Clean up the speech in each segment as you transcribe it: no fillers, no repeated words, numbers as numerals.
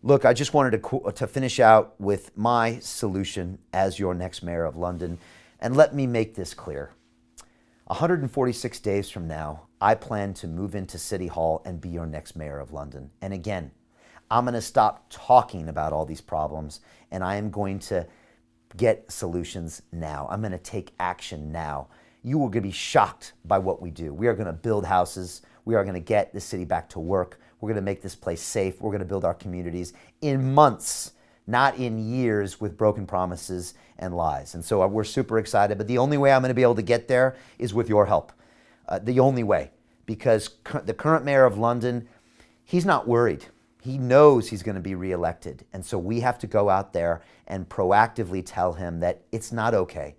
Look, I just wanted to finish out with my solution as your next mayor of London. And let me make this clear. 146 days from now, I plan to move into City Hall and be your next mayor of London. And again, I'm going to stop talking about all these problems and I am going to get solutions now. I'm going to take action now. You are going to be shocked by what we do. We are going to build houses. We are going to get the city back to work. We're going to make this place safe. We're going to build our communities in months, not in years with broken promises and lies. And so we're super excited. But the only way I'm going to be able to get there is with your help. The only way. Because the current mayor of London, he's not worried. He knows he's going to be reelected. And so we have to go out there and proactively tell him that it's not okay.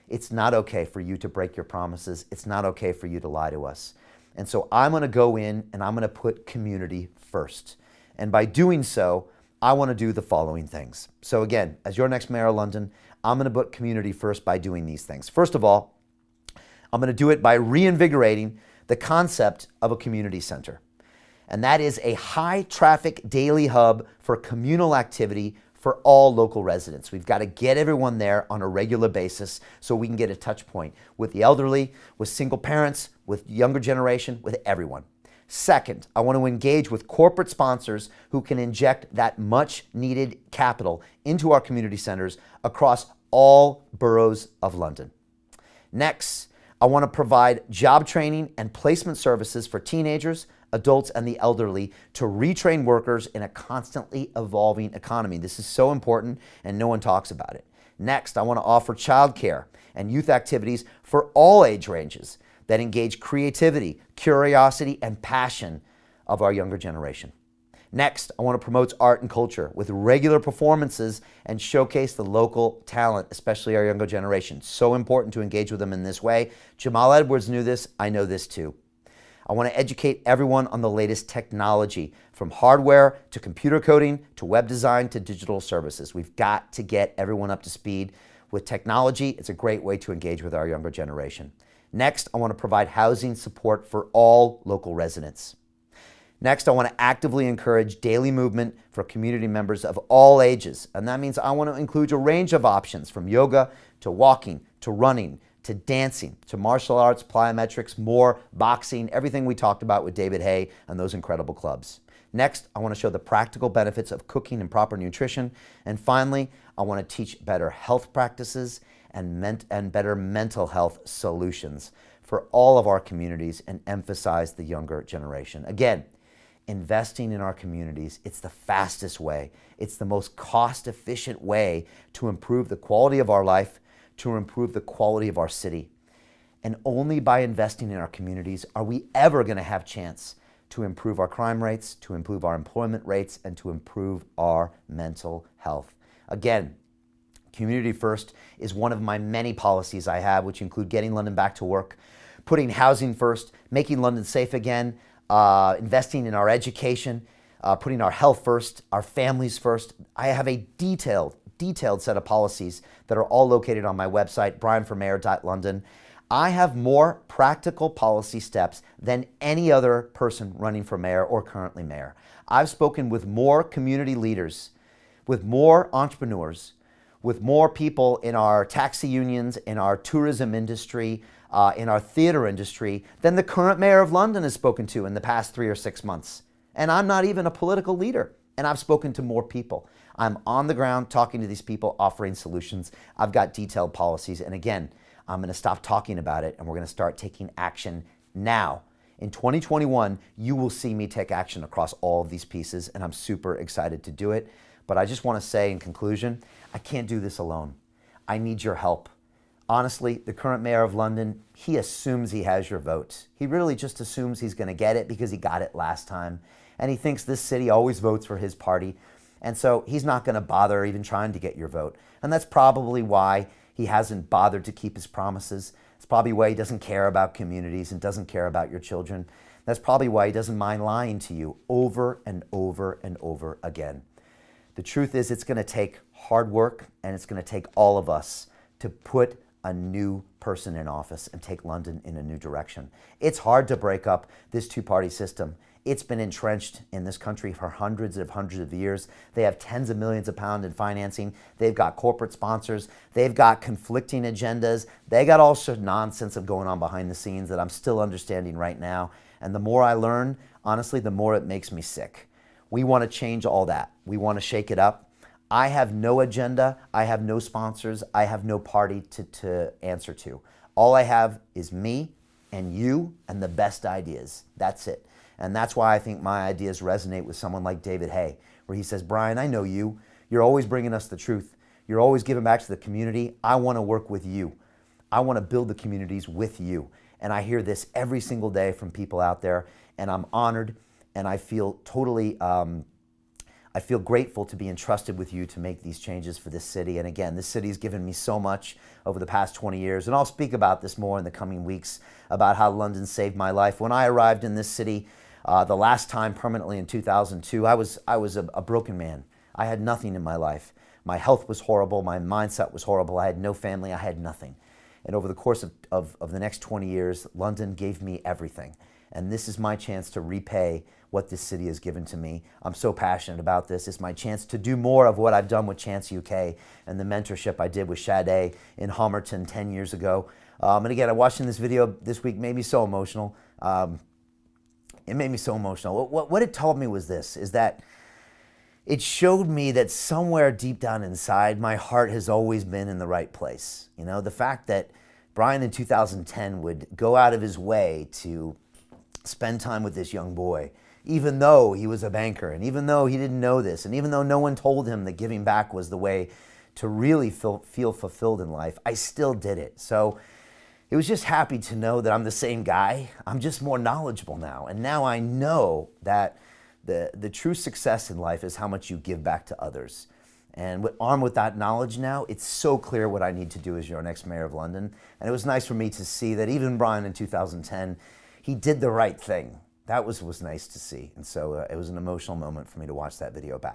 It's not okay for you to break your promises. It's not okay for you to lie to us. And so I'm going to go in and I'm going to put community first. And by doing so, I want to do the following things. So again, as your next mayor of London, I'm going to put community first by doing these things. First of all, I'm going to do it by reinvigorating the concept of a community center. And that is a high traffic daily hub for communal activity for all local residents. We've got to get everyone there on a regular basis so we can get a touch point with the elderly, with single parents, with younger generation, with everyone. Second, I want to engage with corporate sponsors who can inject that much needed capital into our community centers across all boroughs of London. Next, I want to provide job training and placement services for teenagers, adults, and the elderly to retrain workers in a constantly evolving economy. This is so important and no one talks about it. Next, I want to offer childcare and youth activities for all age ranges that engage creativity, curiosity, and passion of our younger generation. Next, I want to promote art and culture with regular performances and showcase the local talent, especially our younger generation. So important to engage with them in this way. Jamal Edwards knew this. I know this too. I want to educate everyone on the latest technology, from hardware to computer coding to web design to digital services. We've got to get everyone up to speed with technology. It's a great way to engage with our younger generation. Next, I want to provide housing support for all local residents. Next, I want to actively encourage daily movement for community members of all ages. And that means I want to include a range of options from yoga to walking to running to dancing, to martial arts, plyometrics, more, boxing, everything we talked about with David Hay and those incredible clubs. Next, I want to show the practical benefits of cooking and proper nutrition. And finally, I want to teach better health practices and better mental health solutions for all of our communities and emphasize the younger generation. Again, investing in our communities, it's the fastest way. It's the most cost-efficient way to improve the quality of our life, to improve the quality of our city. And only by investing in our communities are we ever going to have a chance to improve our crime rates, to improve our employment rates, and to improve our mental health. Again, Community First is one of my many policies I have, which include getting London back to work, putting housing first, making London safe again, investing in our education, putting our health first, our families first. I have a detailed set of policies that are all located on my website, brianformayor.london. I have more practical policy steps than any other person running for mayor or currently mayor. I've spoken with more community leaders, with more entrepreneurs, with more people in our taxi unions, in our tourism industry, in our theater industry than the current mayor of London has spoken to in the past 3 or 6 months. And I'm not even a political leader, and I've spoken to more people. I'm on the ground talking to these people, offering solutions. I've got detailed policies, and again, I'm going to stop talking about it, and we're going to start taking action now. In 2021, you will see me take action across all of these pieces, and I'm super excited to do it. But I just want to say in conclusion, I can't do this alone. I need your help. Honestly, the current mayor of London, he assumes he has your vote. He really just assumes he's going to get it because he got it last time. And he thinks this city always votes for his party. And so he's not going to bother even trying to get your vote. And that's probably why he hasn't bothered to keep his promises. It's probably why he doesn't care about communities and doesn't care about your children. That's probably why he doesn't mind lying to you over and over and over again. The truth is, it's going to take hard work, and it's going to take all of us to put a new person in office and take London in a new direction. It's hard to break up this two-party system. It's been entrenched in this country for hundreds of years. They have tens of millions of pounds in financing. They've got corporate sponsors. They've got conflicting agendas. They got all sorts of nonsense going on behind the scenes that I'm still understanding right now. And the more I learn, honestly, the more it makes me sick. We want to change all that. We want to shake it up. I have no agenda. I have no sponsors. I have no party to answer to. All I have is me and you and the best ideas. That's it. And that's why I think my ideas resonate with someone like David Hay, where he says, Brian, I know you. You're always bringing us the truth. You're always giving back to the community. I want to work with you. I want to build the communities with you. And I hear this every single day from people out there, and I'm honored, and I feel totally I feel grateful to be entrusted with you to make these changes for this city. And again, this city has given me so much over the past 20 years. And I'll speak about this more in the coming weeks, about how London saved my life. When I arrived in this city the last time permanently in 2002, I was a broken man. I had nothing in my life. My health was horrible. My mindset was horrible. I had no family. I had nothing. And over the course of the next 20 years, London gave me everything. And this is my chance to repay what this city has given to me. I'm so passionate about this. It's my chance to do more of what I've done with Chance UK and the mentorship I did with Sade in Homerton 10 years ago. And again, watching this video this week made me so emotional. It made me so emotional. What it told me was this, is that it showed me that somewhere deep down inside, my heart has always been in the right place. You know, the fact that Brian in 2010 would go out of his way to spend time with this young boy, even though he was a banker, and even though he didn't know this, and even though no one told him that giving back was the way to really feel fulfilled in life, I still did it. So it was just happy to know that I'm the same guy. I'm just more knowledgeable now. And now I know that the true success in life is how much you give back to others. And armed with that knowledge now, it's so clear what I need to do as your next mayor of London. And it was nice for me to see that even Brian in 2010, he did the right thing. That was nice to see. And so it was an emotional moment for me to watch that video back.